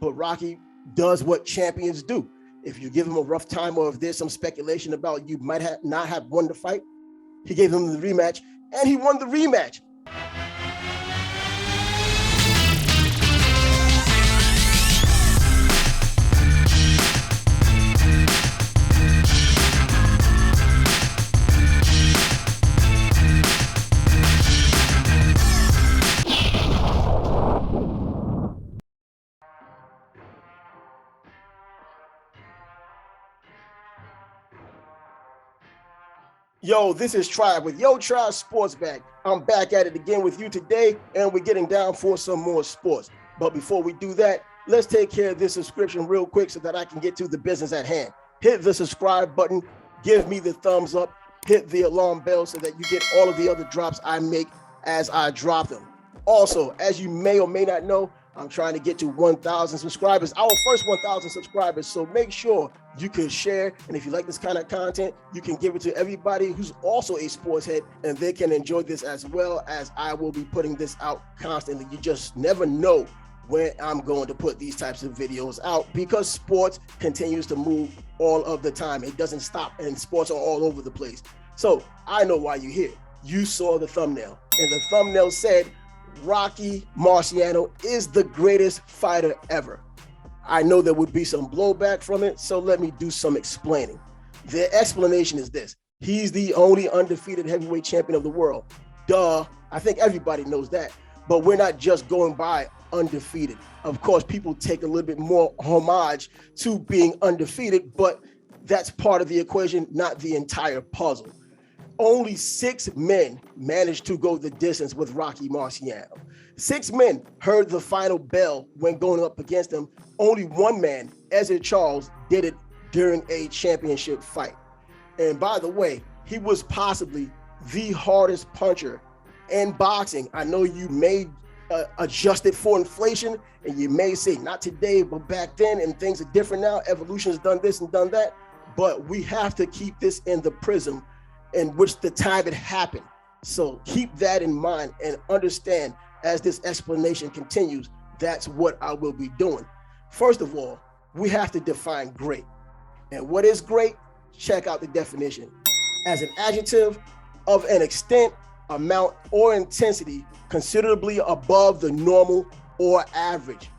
but Rocky does what champions do. If you give him a rough time, or if there's some speculation about you might not have won the fight, he gave him the rematch, and he won the rematch. Yo, this is Tribe with Yo Tribe Sports Bag. I'm back at it again with you today, and we're getting down for some more sports. But before we do that, let's take care of this subscription real quick so that I can get to the business at hand. Hit the subscribe button, give me the thumbs up, hit the alarm bell so that you get all of the other drops I make as I drop them. Also, as you may or may not know, I'm trying to get to 1,000 subscribers, our first 1,000 subscribers. So make sure you can share. And if you like this kind of content, you can give it to everybody who's also a sports head, and they can enjoy this as well, as I will be putting this out constantly. You just never know when I'm going to put these types of videos out, because sports continues to move all of the time. It doesn't stop, and sports are all over the place. So I know why you're here. You saw the thumbnail, and the thumbnail said, Rocky Marciano is the greatest fighter ever. I know there would be some blowback from it, so let me do some explaining. The explanation is this: he's the only undefeated heavyweight champion of the world. Duh, I think everybody knows that, but we're not just going by undefeated. Of course, people take a little bit more homage to being undefeated, but that's part of the equation, not the entire puzzle. Only 6 men managed to go the distance with Rocky Marciano. 6 men heard the final bell when going up against him. Only one man, Ezra, did it during a championship fight. And by the way, he was possibly the hardest puncher in boxing. I know you may adjust it for inflation, and you may say not today, but back then, and things are different now. Evolution has done this and done that, but we have to keep this in the prism in which the time it happened. So keep that in mind and understand as this explanation continues, that's what I will be doing. First of all, we have to define great. And what is great? Check out the definition. As an adjective of an extent, amount, or intensity considerably above the normal or average.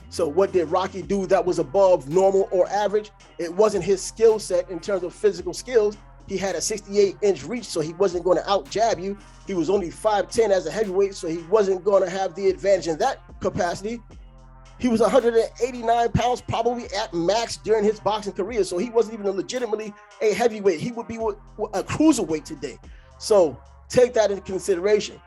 So what did Rocky do that was above normal or average? It wasn't his skill set in terms of physical skills. He had a 68-inch reach, so he wasn't going to out-jab you. He was only 5'10" as a heavyweight, so he wasn't going to have the advantage in that capacity. He was 189 pounds, probably at max during his boxing career, so he wasn't even legitimately a heavyweight. He would be a cruiserweight today. So take that into consideration.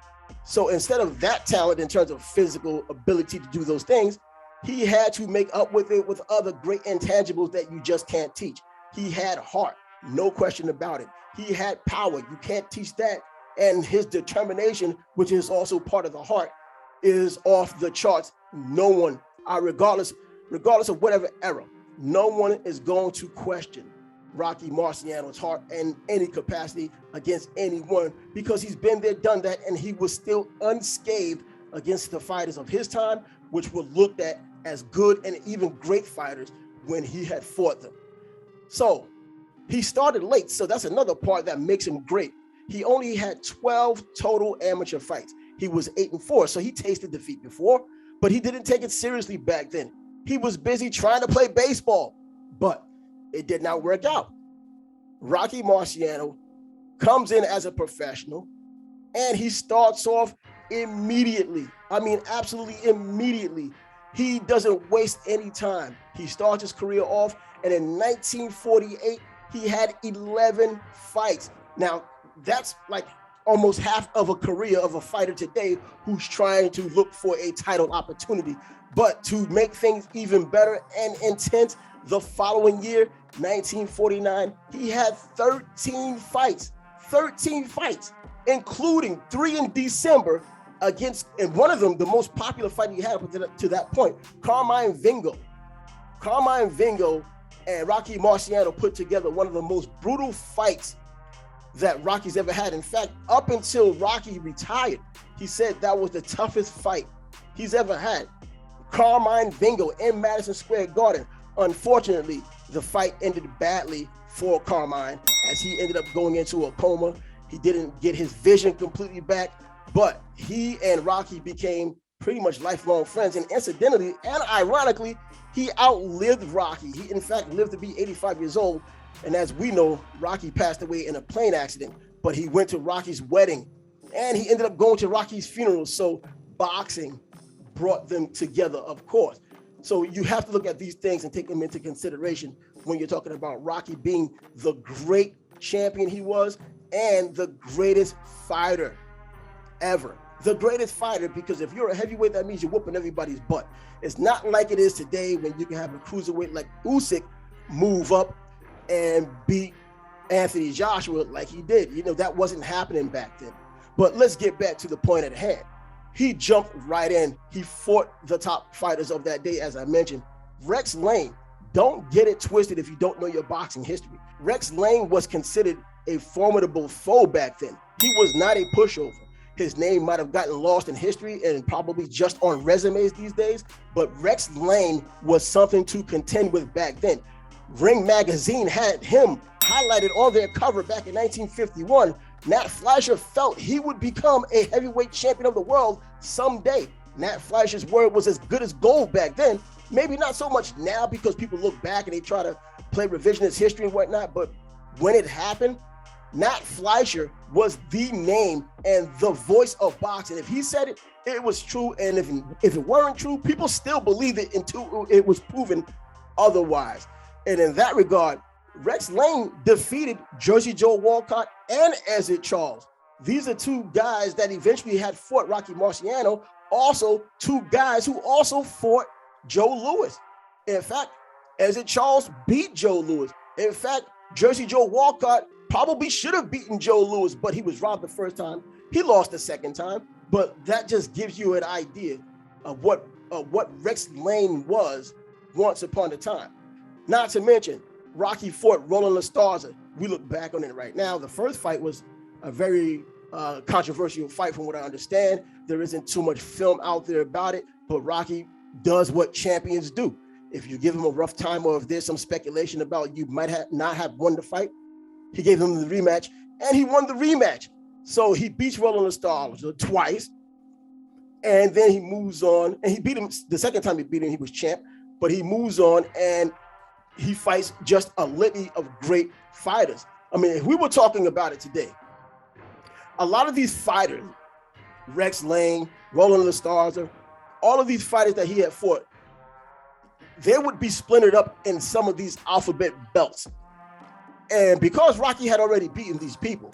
So instead of that talent in terms of physical ability to do those things, he had to make up with it with other great intangibles that you just can't teach. He had heart. No question about it. He had power. You can't teach that. And his determination, which is also part of the heart, is off the charts. No one, regardless of whatever era, no one is going to question Rocky Marciano's heart in any capacity against anyone, because he's been there, done that, and he was still unscathed against the fighters of his time, which were looked at as good and even great fighters when he had fought them. So he started late, so that's another part that makes him great. He only had 12 total amateur fights. He was 8-4, so he tasted defeat before, but he didn't take it seriously back then. He was busy trying to play baseball, but it did not work out. Rocky Marciano comes in as a professional, and he starts off immediately. I mean, absolutely immediately. He doesn't waste any time. He starts his career off, and in 1948, he had 11 fights. Now, that's like almost half of a career of a fighter today who's trying to look for a title opportunity. But to make things even better and intense, the following year, 1949, he had 13 fights, including 3 in December against, and one of them, the most popular fight he had up to that point, Carmine Vingo. Carmine Vingo and Rocky Marciano put together one of the most brutal fights that Rocky's ever had. In fact, up until Rocky retired, he said that was the toughest fight he's ever had. Carmine Bingo in Madison Square Garden. Unfortunately, the fight ended badly for Carmine as he ended up going into a coma. He didn't get his vision completely back, but he and Rocky became pretty much lifelong friends. And incidentally and ironically, he outlived Rocky. He, in fact, lived to be 85 years old. And as we know, Rocky passed away in a plane accident, but he went to Rocky's wedding and he ended up going to Rocky's funeral. So boxing brought them together, of course. So you have to look at these things and take them into consideration when you're talking about Rocky being the great champion he was and the greatest fighter ever. The greatest fighter, because if you're a heavyweight, that means you're whooping everybody's butt. It's not like it is today when you can have a cruiserweight like Usyk move up and beat Anthony Joshua like he did. You know, that wasn't happening back then. But let's get back to the point at hand. He jumped right in. He fought the top fighters of that day, as I mentioned. Rex Lane, don't get it twisted if you don't know your boxing history. Rex Lane was considered a formidable foe back then. He was not a pushover. His name might have gotten lost in history and probably just on resumes these days, but Rex Lane was something to contend with back then. Ring Magazine had him highlighted on their cover back in 1951. Nat Fleischer felt he would become a heavyweight champion of the world someday. Nat Fleischer's word was as good as gold back then. Maybe not so much now because people look back and they try to play revisionist history and whatnot, but when it happened, Nat Fleischer was the name and the voice of boxing. If he said it, it was true. And if it weren't true, people still believed it until it was proven otherwise. And in that regard, Rex Lane defeated Jersey Joe Walcott and Ezra Charles. These are two guys that eventually had fought Rocky Marciano, also two guys who also fought Joe Louis. In fact, Ezra Charles beat Joe Louis. In fact, Jersey Joe Walcott probably should have beaten Joe Louis, but he was robbed the first time. He lost the second time, but that just gives you an idea of what Rex Lane was once upon a time. Not to mention, Rocky fought Roland LaStarza. We look back on it right now. The first fight was a very controversial fight from what I understand. There isn't too much film out there about it, but Rocky does what champions do. If you give him a rough time or if there's some speculation about you might not have won the fight, he gave him the rematch and he won the rematch. So he beats Roland LaStarza twice and then he moves on and he beat him. The second time he beat him, he was champ, but he moves on and he fights just a litany of great fighters. I mean, if we were talking about it today, a lot of these fighters, Rex Lane, Roland LaStarza, all of these fighters that he had fought, they would be splintered up in some of these alphabet belts. And because Rocky had already beaten these people,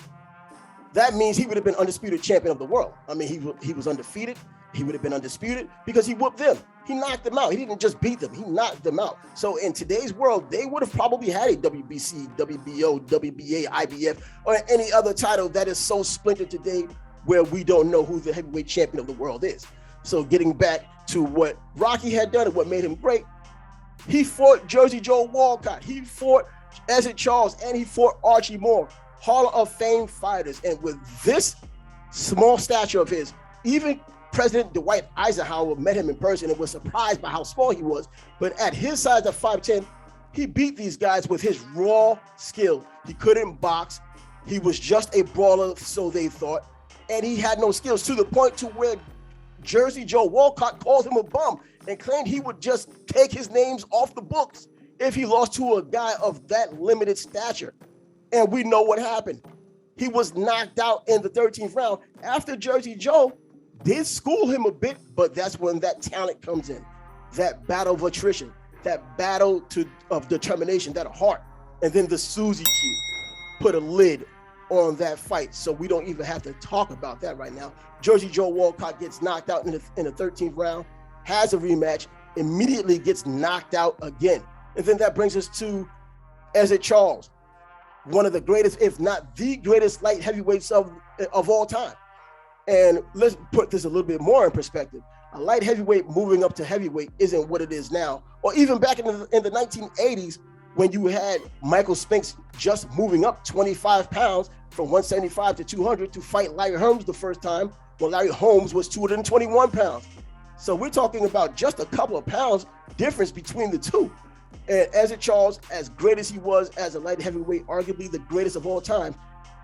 that means he would have been undisputed champion of the world. I mean, he was undefeated. He would have been undisputed because he whooped them. He knocked them out. He didn't just beat them. He knocked them out. So in today's world, they would have probably had a WBC, WBO, WBA, IBF, or any other title that is so splintered today where we don't know who the heavyweight champion of the world is. So getting back to what Rocky had done and what made him great, he fought Jersey Joe Walcott. He fought Ezra Charles, and he fought Archie Moore, Hall of Fame fighters. And with this small stature of his, even President Dwight Eisenhower met him in person and was surprised by how small he was. But at his size of 5'10", he beat these guys with his raw skill. He couldn't box. He was just a brawler, so they thought. And he had no skills, to the point to where Jersey Joe Walcott called him a bum and claimed he would just take his names off the books if he lost to a guy of that limited stature. And we know what happened. He was knocked out in the 13th round after Jersey Joe did school him a bit, but that's when that talent comes in. That battle of attrition, that battle of determination, that heart. And then the Susie Q put a lid on that fight. So we don't even have to talk about that right now. Jersey Joe Walcott gets knocked out in the 13th round, has a rematch, immediately gets knocked out again. And then that brings us to Ezra Charles, one of the greatest, if not the greatest light heavyweights of all time. And let's put this a little bit more in perspective. A light heavyweight moving up to heavyweight isn't what it is now, or even back in the 1980s when you had Michael Spinks just moving up 25 pounds from 175 to 200 to fight Larry Holmes the first time, when Larry Holmes was 221 pounds. So we're talking about just a couple of pounds difference between the two. And Ezra Charles, as great as he was as a light heavyweight, arguably the greatest of all time,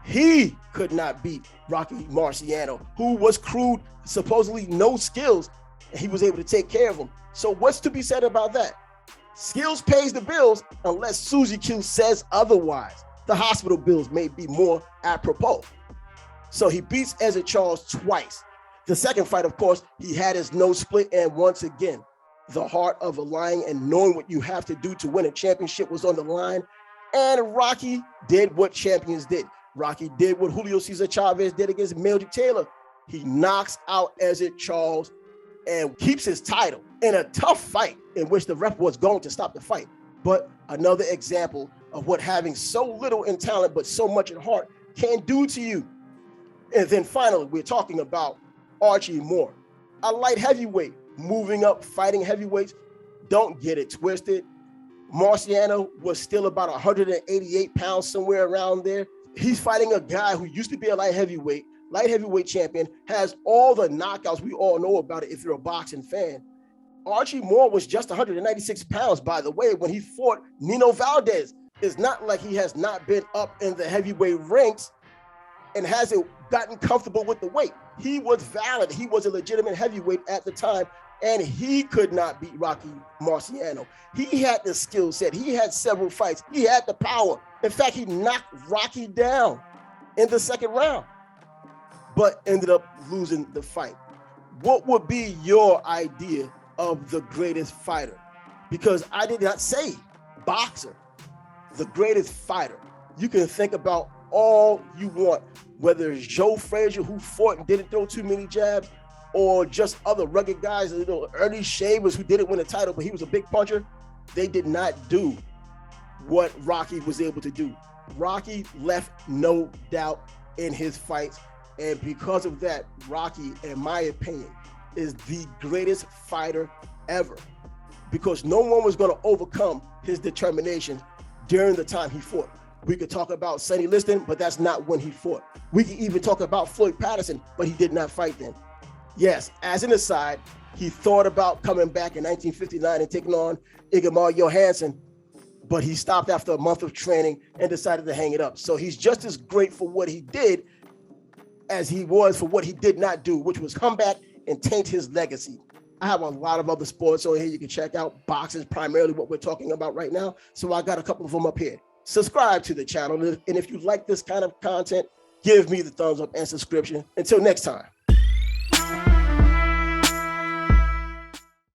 he could not beat Rocky Marciano, who was crude, supposedly no skills, and he was able to take care of him. So what's to be said about that? Skills pays the bills unless Susie Q says otherwise. The hospital bills may be more apropos. So he beats Ezra Charles twice. The second fight, of course, he had his nose split, and once again, the heart of a lion and knowing what you have to do to win a championship was on the line. And Rocky did what champions did. Rocky did what Julio Cesar Chavez did against Mildred Taylor. He knocks out Ezra Charles and keeps his title in a tough fight in which the ref was going to stop the fight. But another example of what having so little in talent but so much in heart can do to you. And then finally, we're talking about Archie Moore, a light heavyweight, moving up, fighting heavyweights. Don't get it twisted. Marciano was still about 188 pounds, somewhere around there. He's fighting a guy who used to be a light heavyweight champion, has all the knockouts. We all know about it if you're a boxing fan. Archie Moore was just 196 pounds, by the way, when he fought Nino Valdez. It's not like he has not been up in the heavyweight ranks and hasn't gotten comfortable with the weight. He was valid. He was a legitimate heavyweight at the time, and he could not beat Rocky Marciano. He had the skill set. He had several fights. He had the power. In fact, he knocked Rocky down in the second round, but ended up losing the fight. What would be your idea of the greatest fighter? Because I did not say boxer, the greatest fighter. You can think about all you want, whether it's Joe Frazier, who fought and didn't throw too many jabs, or just other rugged guys, Ernie Shavers, who didn't win a title, but he was a big puncher. They did not do what Rocky was able to do. Rocky left no doubt in his fights. And because of that, Rocky, in my opinion, is the greatest fighter ever, because no one was going to overcome his determination during the time he fought. We could talk about Sonny Liston, but that's not when he fought. We could even talk about Floyd Patterson, but he did not fight then. Yes, as an aside, he thought about coming back in 1959 and taking on Ingemar Johansson, but he stopped after a month of training and decided to hang it up. So he's just as great for what he did as he was for what he did not do, which was come back and taint his legacy. I have a lot of other sports on here you can check out. Boxing is primarily what we're talking about right now, so I got a couple of them up here. Subscribe to the channel, and if you like this kind of content, give me the thumbs up and subscription. Until next time.